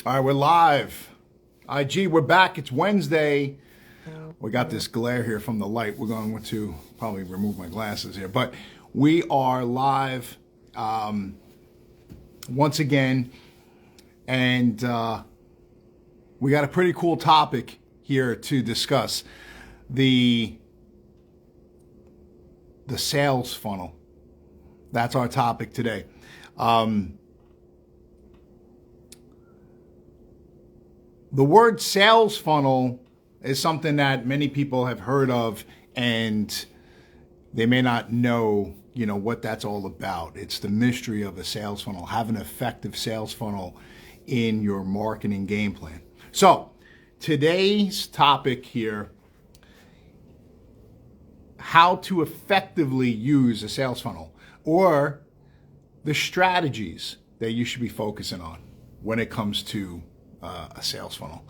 All right, we're live. IG, we're back. It's Wednesday. We got this glare here from the light. We're going to probably remove my glasses here, but we are live once again, and we got a pretty cool topic here to discuss: the sales funnel. That's our topic today. The word sales funnel is something that many people have heard of, and they may not know, what that's all about. It's the mystery of a sales funnel. Have an effective sales funnel in your marketing game plan. So today's topic here, how to effectively use a sales funnel, or the strategies that you should be focusing on when it comes to a sales funnel.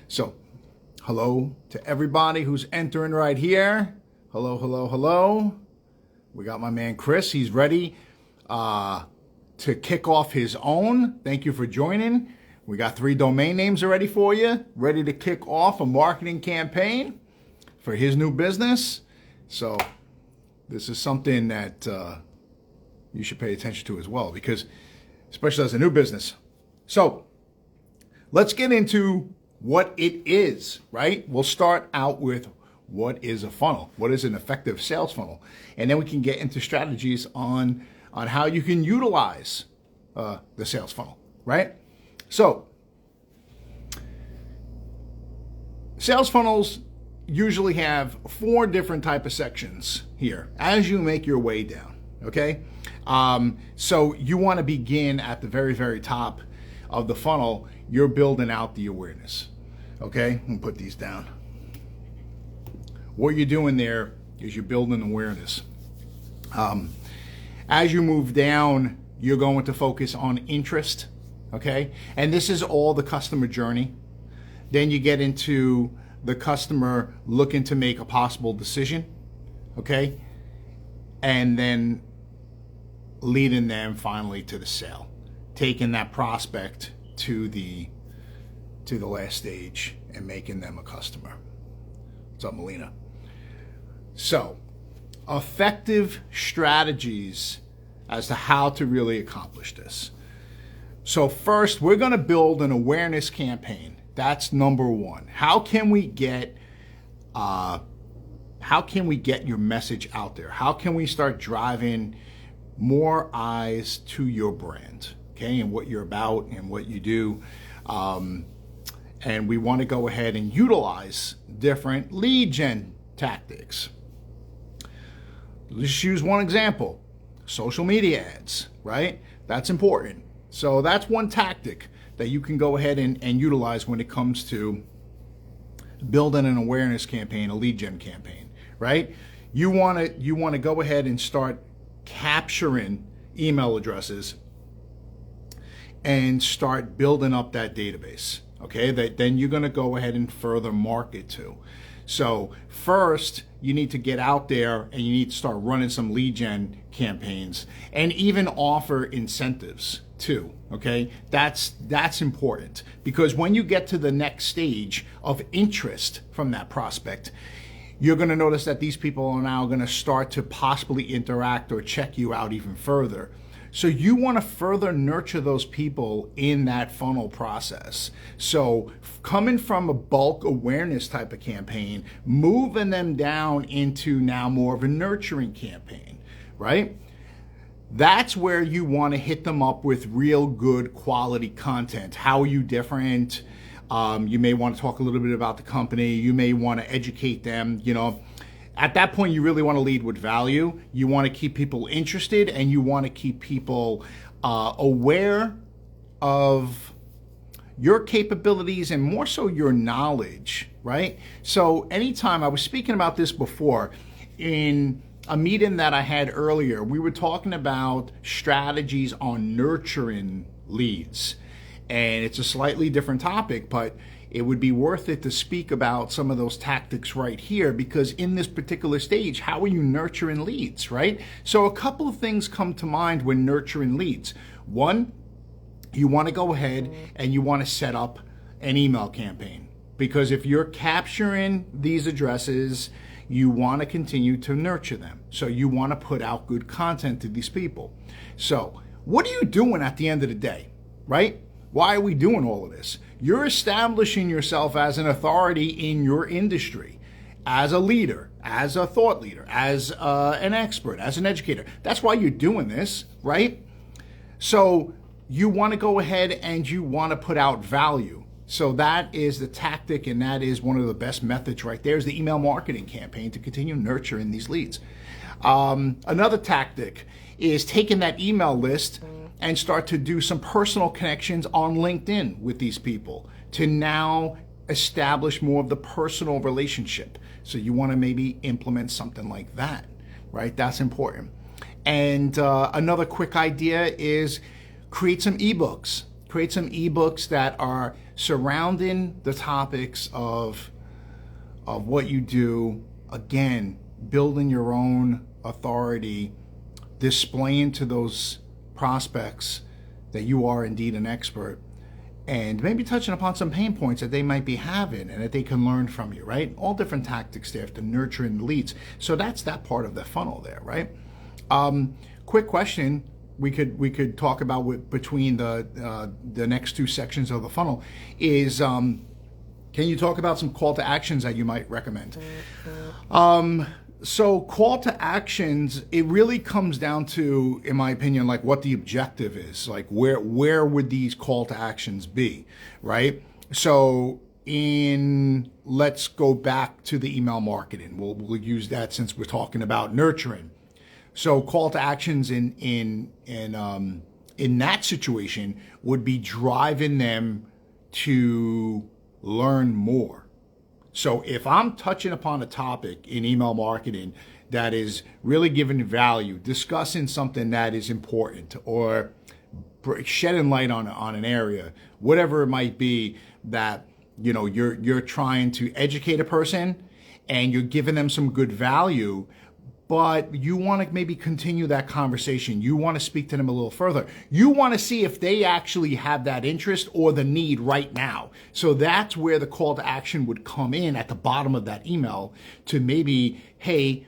So, hello to everybody who's entering right here. Hello, hello, hello. We got my man Chris. He's ready to kick off his own. Thank you for joining. We got 3 domain names already for you, ready to kick off a marketing campaign for his new business. So, this is something that you should pay attention to as well, because especially as a new business. So, let's get into what it is, right? We'll start out with what is a funnel, what is an effective sales funnel, and then we can get into strategies on how you can utilize the sales funnel, right? So, sales funnels usually have 4 different type of sections here as you make your way down, okay? So you want to begin at the very, very top of the funnel. You're building out the awareness. Okay, I'm gonna put these down. What you're doing there is you're building awareness. As you move down, you're going to focus on interest. Okay, and this is all the customer journey. Then you get into the customer looking to make a possible decision. Okay, and then leading them finally to the sale, taking that prospect to the last stage and making them a customer. What's up, Melina? So, effective strategies as to how to really accomplish this. So first, we're going to build an awareness campaign. That's number 1. How can we get your message out there? How can we start driving more eyes to your brand, okay, and what you're about and what you do? And we want to go ahead and utilize different lead gen tactics. Let's use one example: social media ads, right? That's important. So that's one tactic that you can go ahead and utilize when it comes to building an awareness campaign, a lead gen campaign, right? You want to go ahead and start capturing email addresses and start building up that database, okay, that then you're going to go ahead and further market to. So first, you need to get out there and you need to start running some lead gen campaigns and even offer incentives too, okay? That's important, because when you get to the next stage of interest from that prospect, you're going to notice that these people are now going to start to possibly interact or check you out even further. So you want to further nurture those people in that funnel process. So coming from a bulk awareness type of campaign, moving them down into now more of a nurturing campaign, right? That's where you want to hit them up with real good quality content. How are you different? You may want to talk a little bit about the company. You may want to educate them, At that point, you really want to lead with value. You want to keep people interested, and you want to keep people aware of your capabilities and more so your knowledge, right? So anytime, I was speaking about this before in a meeting that I had earlier, we were talking about strategies on nurturing leads. And it's a slightly different topic, but it would be worth it to speak about some of those tactics right here, because in this particular stage, how are you nurturing leads, right? So a couple of things come to mind when nurturing leads. One, you want to go ahead and you want to set up an email campaign. Because if you're capturing these addresses, you want to continue to nurture them. So you want to put out good content to these people. So what are you doing at the end of the day, right? Why are we doing all of this? You're establishing yourself as an authority in your industry, as a leader, as a thought leader, as an expert, as an educator. That's why you're doing this, right? So you want to go ahead and you want to put out value. So that is the tactic, and that is one of the best methods right there, is the email marketing campaign to continue nurturing these leads. Another tactic is taking that email list and start to do some personal connections on LinkedIn with these people to now establish more of the personal relationship. So you want to maybe implement something like that, right? That's important. And another quick idea is create some ebooks. Create some ebooks that are surrounding the topics of what you do. Again, building your own authority, displaying to those prospects that you are indeed an expert, and maybe touching upon some pain points that they might be having and that they can learn from you, right? All different tactics there to nurturing the leads. So that's that part of the funnel there, right? Quick question we could talk about between the next two sections of the funnel is, can you talk about some call to actions that you might recommend? So call to actions, it really comes down to, in my opinion, like what the objective is, like where would these call to actions be, right? So let's go back to the email marketing. We'll use that since we're talking about nurturing. So call to actions in that situation would be driving them to learn more. So if I'm touching upon a topic in email marketing that is really giving value, discussing something that is important, or shedding light on an area, whatever it might be, that you're trying to educate a person and you're giving them some good value, but you want to maybe continue that conversation. You want to speak to them a little further. You want to see if they actually have that interest or the need right now. So that's where the call to action would come in at the bottom of that email to maybe, hey,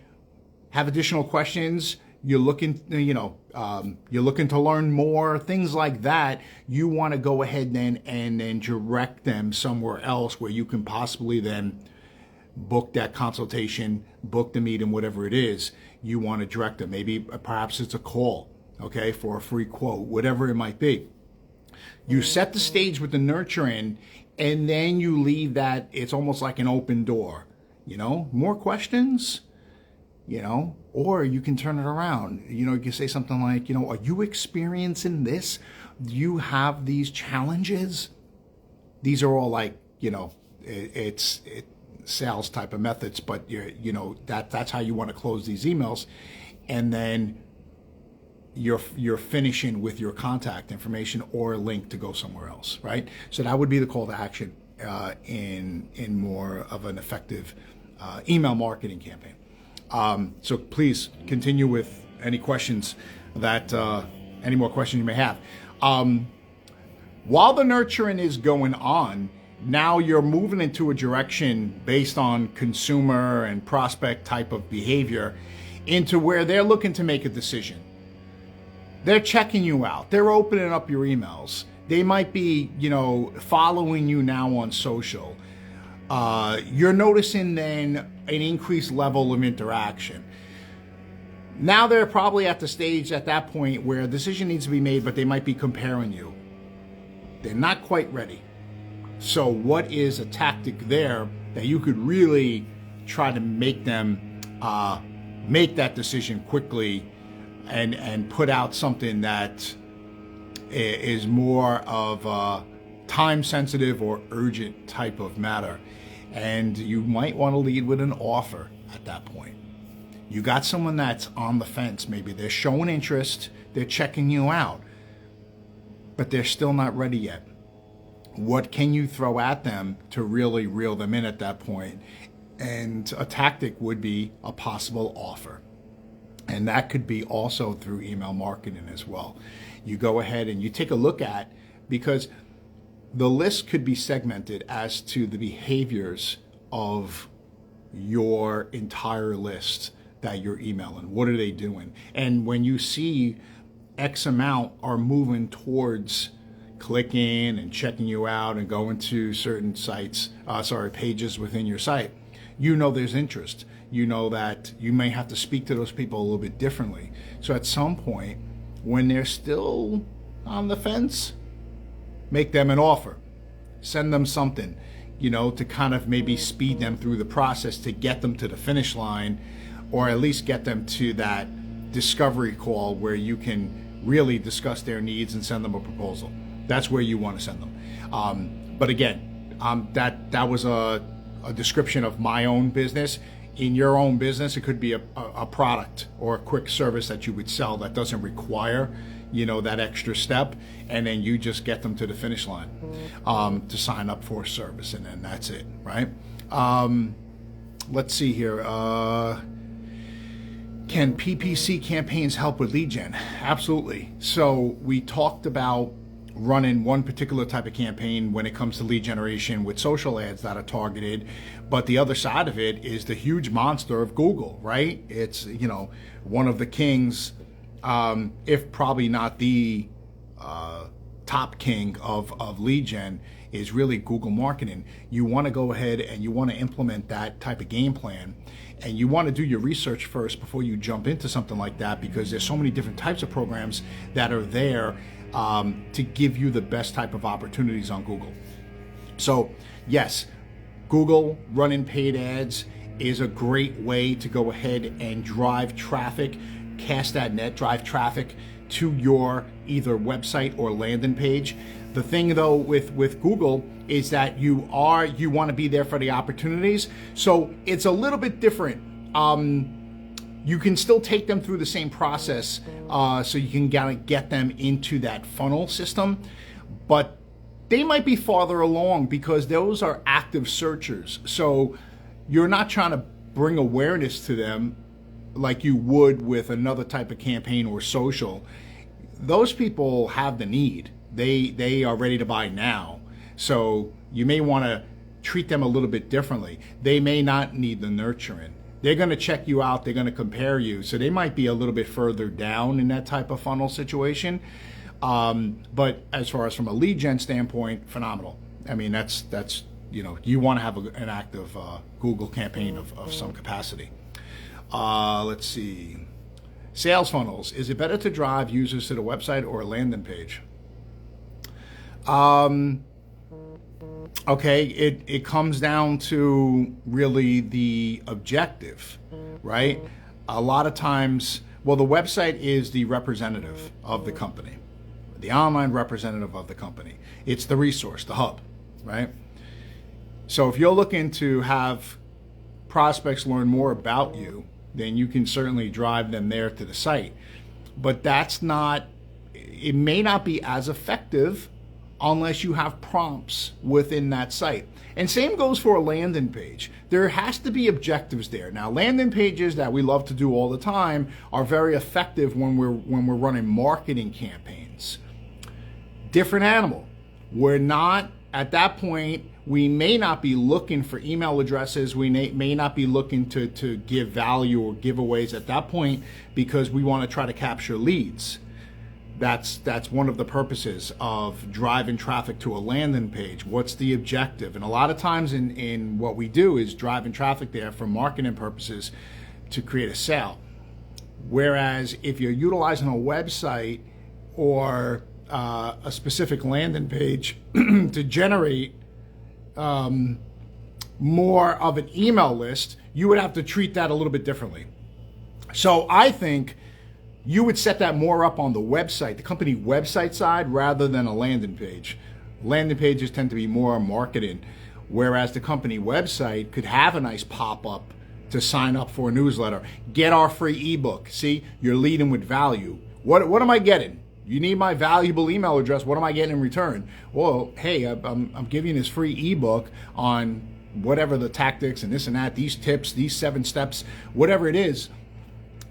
have additional questions. You're looking, you're looking to learn more, things like that. You want to go ahead and then direct them somewhere else where you can possibly then book that consultation, book the meeting, whatever it is. You want to direct them. Maybe perhaps it's a call, okay, for a free quote, whatever it might be. You set the stage with the nurturing, and then you leave that, it's almost like an open door, more questions, or you can turn it around. You can say something like, are you experiencing this? Do you have these challenges? These are all like, it's sales type of methods, but that's how you want to close these emails, and then you're finishing with your contact information or a link to go somewhere else, right? So that would be the call to action in more of an effective email marketing campaign. So please continue with any questions any more questions you may have. While the nurturing is going on, now you're moving into a direction based on consumer and prospect type of behavior into where they're looking to make a decision. They're checking you out. They're opening up your emails. They might be, following you now on social. You're noticing then an increased level of interaction. Now they're probably at the stage at that point where a decision needs to be made, but they might be comparing you. They're not quite ready. So what is a tactic there that you could really try to make them make that decision quickly and put out something that is more of a time sensitive or urgent type of matter? And you might want to lead with an offer at that point. You got someone that's on the fence. Maybe they're showing interest, they're checking you out, but they're still not ready yet. What can you throw at them to really reel them in at that point? And a tactic would be a possible offer. And that could be also through email marketing as well. You go ahead and you take a look at Because the list could be segmented as to the behaviors of your entire list that you're emailing. What are they doing? And when you see X amount are moving towards clicking and checking you out and going to certain sites, pages within your site, you know there's interest. You know that you may have to speak to those people a little bit differently. So at some point, when they're still on the fence, make them an offer. Send them something, to kind of maybe speed them through the process to get them to the finish line, or at least get them to that discovery call where you can really discuss their needs and send them a proposal. That's where you want to send them. But again, that was a description of my own business. In your own business, it could be a product or a quick service that you would sell that doesn't require, that extra step, and then you just get them to the finish line to sign up for a service, and then that's it, right? Let's see here. Can PPC campaigns help with lead gen? Absolutely. So we talked about running one particular type of campaign when it comes to lead generation with social ads that are targeted, but the other side of it is the huge monster of Google, right? It's one of the kings, if probably not the top king of lead gen, is really Google marketing. You want to go ahead and you want to implement that type of game plan, and you want to do your research first before you jump into something like that, because there's so many different types of programs that are there to give you the best type of opportunities on Google. So yes, Google running paid ads is a great way to go ahead and drive traffic, cast that net, drive traffic to your either website or landing page. The thing though with Google is that you want to be there for the opportunities. So it's a little bit different. You can still take them through the same process, so you can get them into that funnel system, but they might be farther along because those are active searchers. So you're not trying to bring awareness to them like you would with another type of campaign or social. Those people have the need. They are ready to buy now. So you may want to treat them a little bit differently. They may not need the nurturing. They're going to check you out. They're going to compare you. So they might be a little bit further down in that type of funnel situation. But as far as from a lead gen standpoint, phenomenal. I mean, that's you want to have an active Google campaign of some capacity. Let's see. Sales funnels. Is it better to drive users to the website or a landing page? Okay, it comes down to really the objective, right? A lot of times, well, the website is the representative of the company, the online representative of the company. It's the resource, the hub, right? So if you're looking to have prospects learn more about you, then you can certainly drive them there to the site. But it may not be as effective unless you have prompts within that site. And same goes for a landing page. There has to be objectives there. Now, landing pages that we love to do all the time are very effective when we're running marketing campaigns. Different animal. We're not, at that point, we may not be looking for email addresses. We may not be looking to give value or giveaways at that point, because we want to try to capture leads. That's one of the purposes of driving traffic to a landing page. What's the objective? And a lot of times in what we do is driving traffic there for marketing purposes to create a sale. Whereas if you're utilizing a website or a specific landing page to generate more of an email list, you would have to treat that a little bit differently. So I think you would set that more up on the website, the company website side, rather than a landing page. Landing pages tend to be more marketing, whereas the company website could have a nice pop-up to sign up for a newsletter. Get our free ebook. See, you're leading with value. What am I getting? You need my valuable email address. What am I getting in return? Well, hey, I'm giving you this free ebook on whatever the tactics and this and that, these tips, these 7 steps, whatever it is.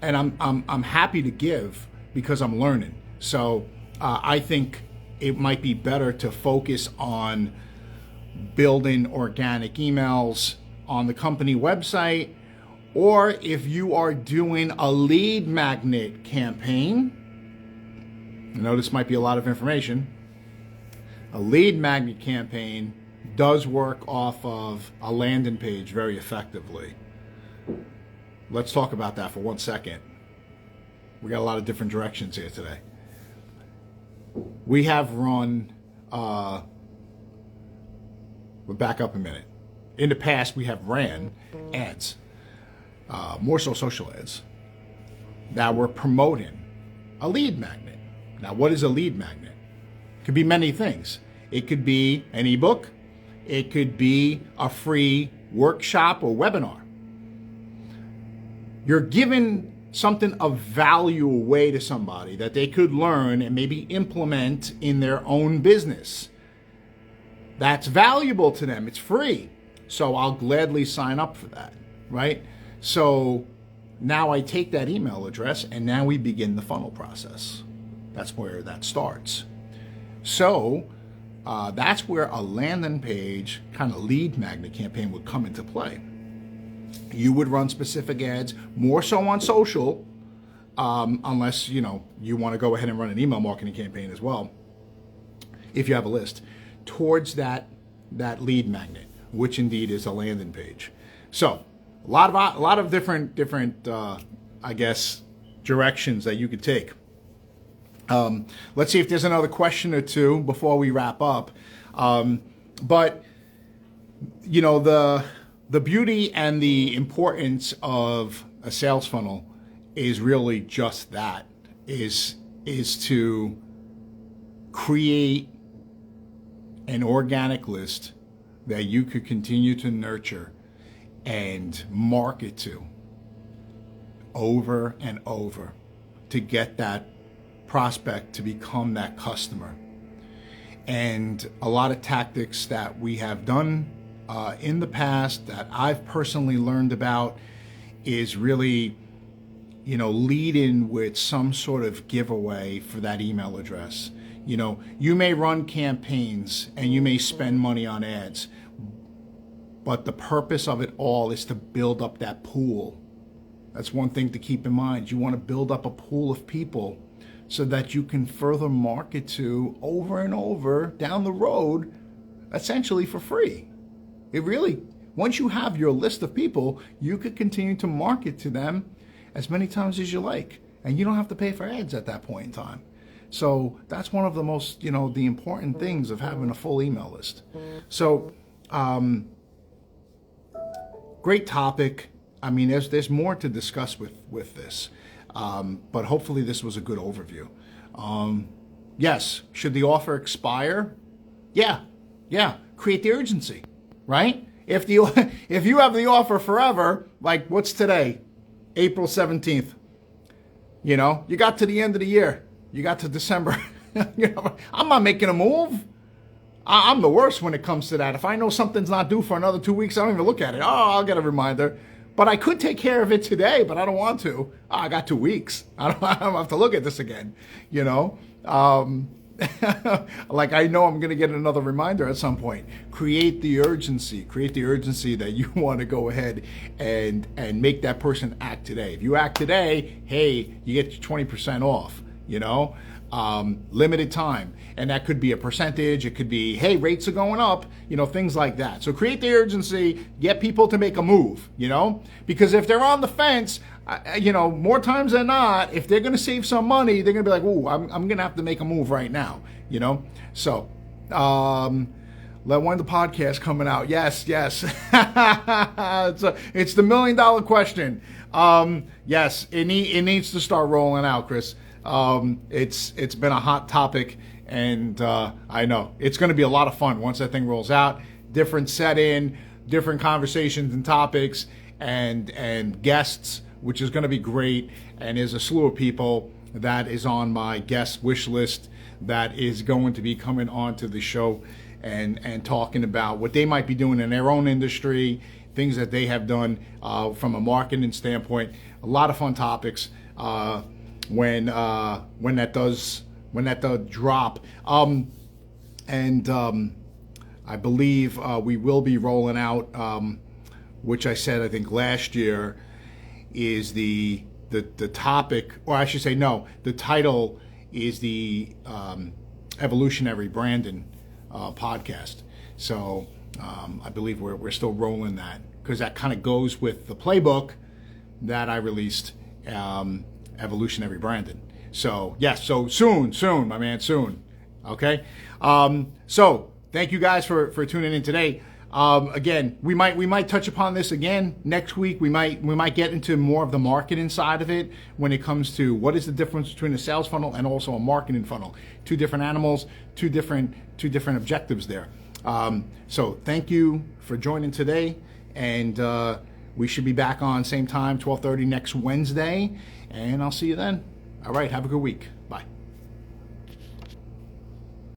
And I'm happy to give because I'm learning. So I think it might be better to focus on building organic emails on the company website, or if you are doing a lead magnet campaign. I know this might be a lot of information. A lead magnet campaign does work off of a landing page very effectively. Let's talk about that for 1 second. We got a lot of different directions here today. We have run, we'll back up a minute. In the past, we have ran ads, more so social ads. Now we're promoting a lead magnet. Now, what is a lead magnet? It could be many things. It could be an ebook. It could be a free workshop or webinar. You're giving something of value away to somebody that they could learn and maybe implement in their own business. That's valuable to them. It's free. So I'll gladly sign up for that, right? So now I take that email address and now we begin the funnel process. That's where that starts. So that's where a landing page kind of lead magnet campaign would come into play. You would run specific ads, more so on social, unless you want to go ahead and run an email marketing campaign as well, if you have a list, towards that lead magnet, which indeed is a landing page. So a lot of different I guess directions that you could take. Let's see if there's another question or two before we wrap up. But the beauty and the importance of a sales funnel is really just that, is to create an organic list that you could continue to nurture and market to over and over to get that prospect to become that customer. And a lot of tactics that we have done in the past that I've personally learned about is really, lead in with some sort of giveaway for that email address. You may run campaigns and you may spend money on ads, but the purpose of it all is to build up that pool. That's one thing to keep in mind. You want to build up a pool of people so that you can further market to over and over down the road, essentially for free. It really, once you have your list of people, you could continue to market to them as many times as you like, and you don't have to pay for ads at that point in time. So that's one of the most, the important things of having a full email list. So, great topic. I mean, there's more to discuss with this, but hopefully this was a good overview. Yes, should the offer expire? Yeah, create the urgency. Right? If you have the offer forever, like what's today? April 17th. You got to the end of the year. You got to December. I'm not making a move. I'm the worst when it comes to that. If I know something's not due for another 2 weeks, I don't even look at it. Oh, I'll get a reminder. But I could take care of it today, but I don't want to. Oh, I got 2 weeks. I don't have to look at this again. Like I know I'm going to get another reminder at some point. Create the urgency that you want to go ahead and make that person act today. If you act today, hey, you get 20% off, limited time. And that could be a percentage. It could be, hey, rates are going up, things like that. So create the urgency, get people to make a move, because if they're on the fence, more times than not, if they're going to save some money, they're going to be like, ooh, I'm going to have to make a move right now, So, when the podcast coming out? Yes. It's the $1 million question. Yes, it needs to start rolling out, Chris. It's been a hot topic, and I know it's going to be a lot of fun once that thing rolls out. Different set-in, different conversations and topics, and guests, which is going to be great. And there's a slew of people that is on my guest wish list that is going to be coming onto the show and talking about what they might be doing in their own industry, things that they have done from a marketing standpoint. A lot of fun topics when that does drop. And I believe we will be rolling out, which I said I think last year, is the topic, or I should say no, the title is the Evolutionary Branding podcast. So I believe we're still rolling that, because that kind of goes with the playbook that I released, Evolutionary Branding. So yes, so soon, my man, soon. Okay. So thank you guys for tuning in today. Again, we might touch upon this again next week. We might get into more of the marketing side of it when it comes to what is the difference between a sales funnel and also a marketing funnel. Two different animals, two different objectives there. So thank you for joining today, and we should be back on same time, 12:30 next Wednesday, and I'll see you then. All right, have a good week.